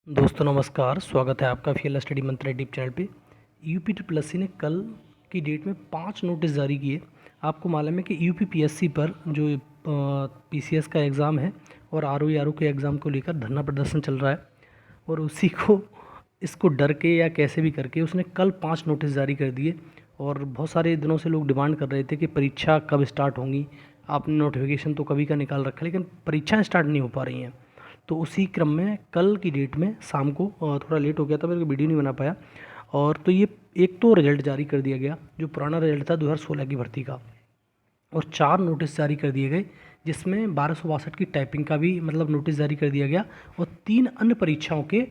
दोस्तों नमस्कार, स्वागत है आपका फीएल स्टडी मंत्र यूट्यूब चैनल पे। यूपी ट्रिपल ने कल की डेट में 5 नोटिस जारी किए। आपको मालूम है कि यूपी पीएससी पर जो पीसीएस का एग्ज़ाम है और आरओ के एग्ज़ाम को लेकर धरना प्रदर्शन चल रहा है, और उसी को इसको डर के या कैसे भी करके उसने कल 5 नोटिस जारी कर दिए। और बहुत सारे दिनों से लोग डिमांड कर रहे थे कि परीक्षा कब स्टार्ट होंगी। आपने नोटिफिकेशन तो कभी का निकाल रखा है, लेकिन परीक्षाएँ स्टार्ट नहीं हो पा रही हैं। तो उसी क्रम में कल की डेट में शाम को थोड़ा लेट हो गया था, मेरे को वीडियो नहीं बना पाया। और तो ये एक तो रिजल्ट जारी कर दिया गया, जो पुराना रिजल्ट था 2016 की भर्ती का, और 4 नोटिस जारी कर दिए गए, जिसमें 1262 की टाइपिंग का भी मतलब नोटिस जारी कर दिया गया, और 3 अन्य परीक्षाओं के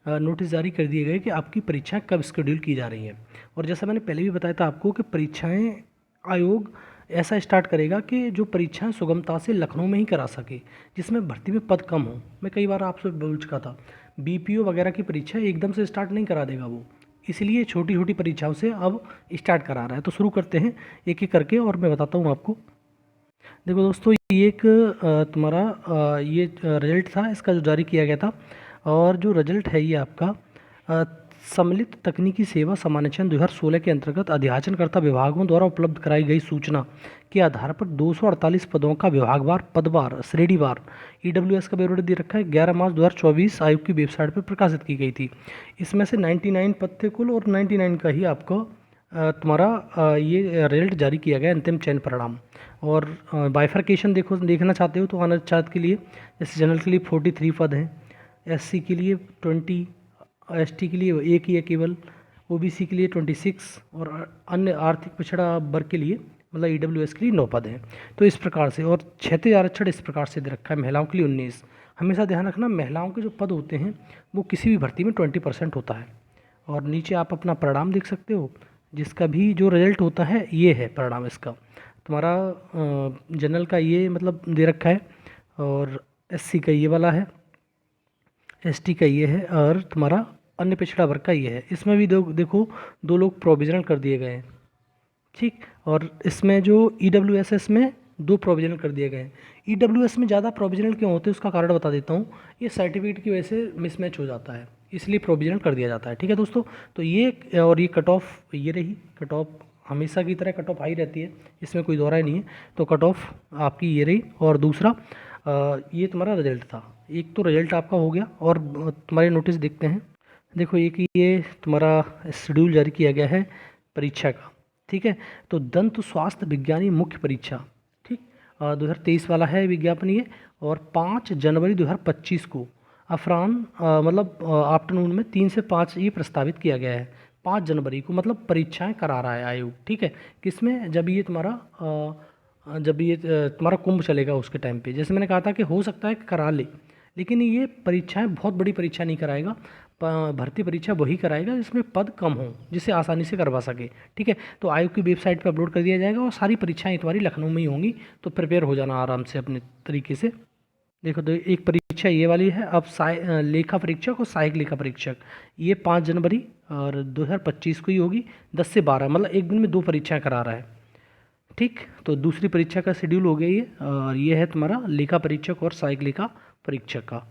नोटिस जारी कर दिए गए कि आपकी परीक्षाएं कब शेड्यूल की जा रही हैं। और जैसा मैंने पहले भी बताया था आपको कि परीक्षाएं आयोग ऐसा स्टार्ट करेगा कि जो परीक्षाएं सुगमता से लखनऊ में ही करा सके, जिसमें भर्ती में पद कम हो। मैं कई बार आपसे बोल चुका था, बीपीओ वगैरह की परीक्षा एकदम से स्टार्ट नहीं करा देगा वो, इसलिए छोटी छोटी परीक्षाओं से अब स्टार्ट करा रहा है। तो शुरू करते हैं एक एक करके, और मैं बताता हूँ आपको। देखो दोस्तों, ये एक तुम्हारा ये रिजल्ट था इसका जो जारी किया गया था, और जो रिजल्ट है ये आपका सम्मिलित तकनीकी सेवा समान्यचयन 2016 के अंतर्गत अध्याचनकर्ता विभागों द्वारा उपलब्ध कराई गई सूचना के आधार पर 248 पदों का विभागवार, पदवार, श्रेणीवार ईडब्ल्यूएस का ब्यौरा दे रखा है। 11 मार्च 2024 आयोग की वेबसाइट पर प्रकाशित की गई थी। इसमें से 99 पद थे कुल, और 99 का ही आपको तुम्हारा ये रिजल्ट जारी किया गया, अंतिम चयन परिणाम। और बाइफर्केशन देखना चाहते हो तो अनारक्षित के लिए, जैसे जनरल के लिए 43 पद हैं, एससी के लिए 20, एसटी के लिए एक ही है केवल, ओबीसी के लिए 26, और अन्य आर्थिक पिछड़ा वर्ग के लिए मतलब ईडब्ल्यूएस के लिए 9 पद हैं। तो इस प्रकार से, और क्षेत्रीय आरक्षण इस प्रकार से दे रखा है। महिलाओं के लिए 19। हमेशा ध्यान रखना, महिलाओं के जो पद होते हैं वो किसी भी भर्ती में 20% होता है। और नीचे आप अपना परिणाम देख सकते हो, जिसका भी जो रिजल्ट होता है ये है परिणाम इसका। तुम्हारा जनरल का ये मतलब दे रखा है, और एससी का ये वाला है, एसटी का ये है, और तुम्हारा अन्य पिछड़ा वर्ग का ये है। इसमें भी देखो 2 लोग प्रोविजनल कर दिए गए हैं, ठीक। और इसमें जो ईडब्ल्यूएसएस में 2 प्रोविजनल कर दिए गए हैं। ईडब्ल्यूएस में ज़्यादा प्रोविजनल क्यों होते हैं उसका कारण बता देता हूँ। ये सर्टिफिकेट की वजह से मिसमैच हो जाता है, इसलिए प्रोविजनल कर दिया जाता है, ठीक है दोस्तों। तो ये और ये कट ऑफ ये रही। कट ऑफ हमेशा की तरह कट ऑफ हाई रहती है, इसमें कोई दोहराई नहीं है। तो कट ऑफ आपकी ये रही। और दूसरा ये तुम्हारा रिजल्ट था। एक तो रिजल्ट आपका हो गया, और तुम्हारे नोटिस देखते हैं। देखो एक ये तुम्हारा शेड्यूल जारी किया गया है परीक्षा का, ठीक है। तो दंत स्वास्थ्य विज्ञानी मुख्य परीक्षा, ठीक, 2023 वाला है विज्ञापन ये। और 5 जनवरी 2025 को अफरान मतलब आफ्टरनून में 3 से 5 ये प्रस्तावित किया गया है। 5 जनवरी को मतलब परीक्षाएं करा रहा है आयोग, ठीक है। किसमें? जब ये तुम्हारा कुंभ चलेगा उसके टाइम पे। जैसे मैंने कहा था कि हो सकता है कि करा ले, लेकिन ये परीक्षाएं बहुत बड़ी परीक्षा नहीं कराएगा। भर्ती परीक्षा वही कराएगा जिसमें पद कम हो, जिसे आसानी से करवा सके, ठीक है। तो आयोग की वेबसाइट पर अपलोड कर दिया जाएगा, और सारी परीक्षाएं तुम्हारी लखनऊ में ही होंगी। तो प्रिपेयर हो जाना आराम से अपने तरीके से। देखो तो एक परीक्षा ये वाली है। अब लेखा परीक्षक और सहायक लेखा परीक्षक, ये 5 जनवरी और 2025 को ही होगी। 10 से 12 मतलब एक दिन में 2 परीक्षाएं करा रहा है, ठीक। तो दूसरी परीक्षा का शेड्यूल हो गया ये, और ये है तुम्हारा लेखा परीक्षक और सहायक लेखा परीक्षक का।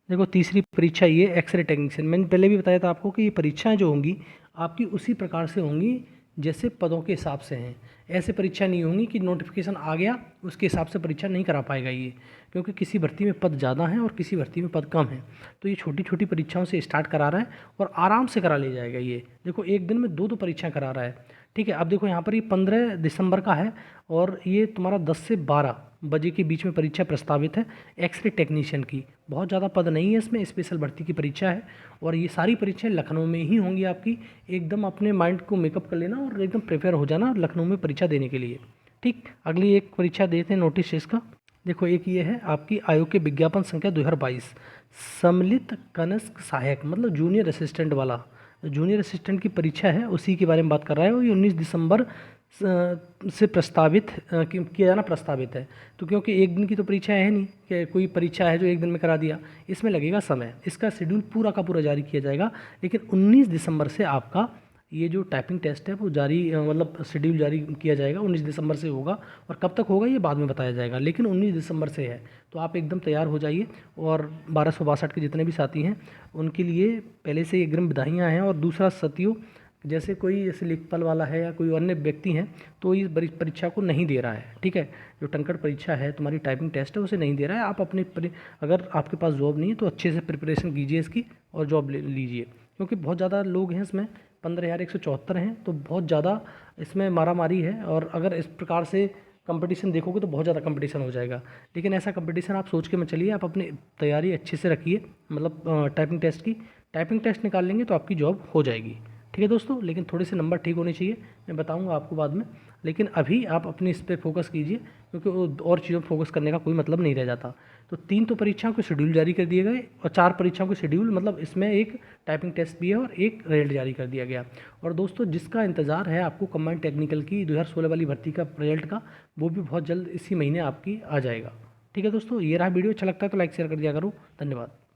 देखो तीसरी परीक्षा ये एक्सरे टेक्नीशियन। मैंने पहले भी बताया था आपको कि ये परीक्षाएं जो होंगी आपकी उसी प्रकार से होंगी जैसे पदों के हिसाब से हैं। ऐसे परीक्षा नहीं होंगी कि नोटिफिकेशन आ गया उसके हिसाब से परीक्षा नहीं करा पाएगा ये, क्योंकि किसी भर्ती में पद ज़्यादा हैं और किसी भर्ती में पद कम हैं। तो ये छोटी छोटी परीक्षाओं से स्टार्ट करा रहा है, और आराम से करा ले जाएगा ये। देखो एक दिन में 2 परीक्षाएँ करा रहा है, ठीक है। अब देखो यहाँ पर ये 15 दिसंबर का है, और ये तुम्हारा 10 से 12 बजे के बीच में परीक्षा प्रस्तावित है एक्सरे टेक्नीशियन की। बहुत ज़्यादा पद नहीं है इसमें, स्पेशल भर्ती की परीक्षा है, और ये सारी परीक्षाएं लखनऊ में ही होंगी आपकी। एकदम अपने माइंड को मेकअप कर लेना और एकदम प्रिपेयर हो जाना लखनऊ में परीक्षा देने के लिए, ठीक। अगली एक परीक्षा देते हैं नोटिस इसका। देखो एक ये है आपकी आयोग के विज्ञापन संख्या 2022, सम्मिलित कनिष्ठ सहायक मतलब जूनियर असिस्टेंट वाला, जूनियर असिस्टेंट की परीक्षा है, उसी के बारे में बात कर रहा है। और ये 19 दिसंबर से प्रस्तावित किया जाना प्रस्तावित है। तो क्योंकि एक दिन की तो परीक्षा है नहीं कि कोई परीक्षा है जो एक दिन में करा दिया, इसमें लगेगा समय। इसका शेड्यूल पूरा का पूरा जारी किया जाएगा, लेकिन 19 दिसंबर से आपका ये जो टाइपिंग टेस्ट है वो जारी मतलब शेड्यूल जारी किया जाएगा 19 दिसंबर से होगा, और कब तक होगा ये बाद में बताया जाएगा, लेकिन 19 दिसंबर से है। तो आप एकदम तैयार हो जाइए। और 1262 के जितने भी साथी हैं उनके लिए पहले से अग्रिम बधाइयाँ हैं। और दूसरा साथियों, जैसे कोई जैसे लेखपाल वाला है या कोई अन्य व्यक्ति हैं तो इस परीक्षा को नहीं दे रहा है, ठीक है, जो टंकड़ परीक्षा है तुम्हारी टाइपिंग टेस्ट है उसे नहीं दे रहा है, आप अपने अगर आपके पास जॉब नहीं है तो अच्छे से प्रिपरेशन कीजिए इसकी और जॉब ले लीजिए, क्योंकि बहुत ज़्यादा लोग हैं इसमें, 15,174 हैं, तो बहुत ज़्यादा इसमें मारामारी है। और अगर इस प्रकार से कंपटीशन देखोगे तो बहुत ज़्यादा कंपटीशन हो जाएगा, लेकिन ऐसा कंपटीशन आप सोच के मत चलिए, आप अपनी तैयारी अच्छे से रखिए, मतलब टाइपिंग टेस्ट की। टाइपिंग टेस्ट निकाल लेंगे तो आपकी जॉब हो जाएगी, ठीक है दोस्तों, लेकिन थोड़े से नंबर ठीक होने चाहिए, मैं बताऊंगा आपको बाद में। लेकिन अभी आप अपनी इस पर फोकस कीजिए, क्योंकि वो और चीज़ों पर फोकस करने का कोई मतलब नहीं रह जाता। तो 3 तो परीक्षाओं के शेड्यूल जारी कर दिए गए, और 4 परीक्षाओं के शेड्यूल, मतलब इसमें एक टाइपिंग टेस्ट भी है और एक रिजल्ट जारी कर दिया गया। और दोस्तों जिसका इंतज़ार है आपको कंबाइंड टेक्निकल की 2016 वाली भर्ती का रिजल्ट का, वो भी बहुत जल्द इसी महीने आपकी आ जाएगा। ठीक है दोस्तों, ये रहा वीडियो, अच्छा लगता है तो लाइक शेयर कर दिया करो। धन्यवाद।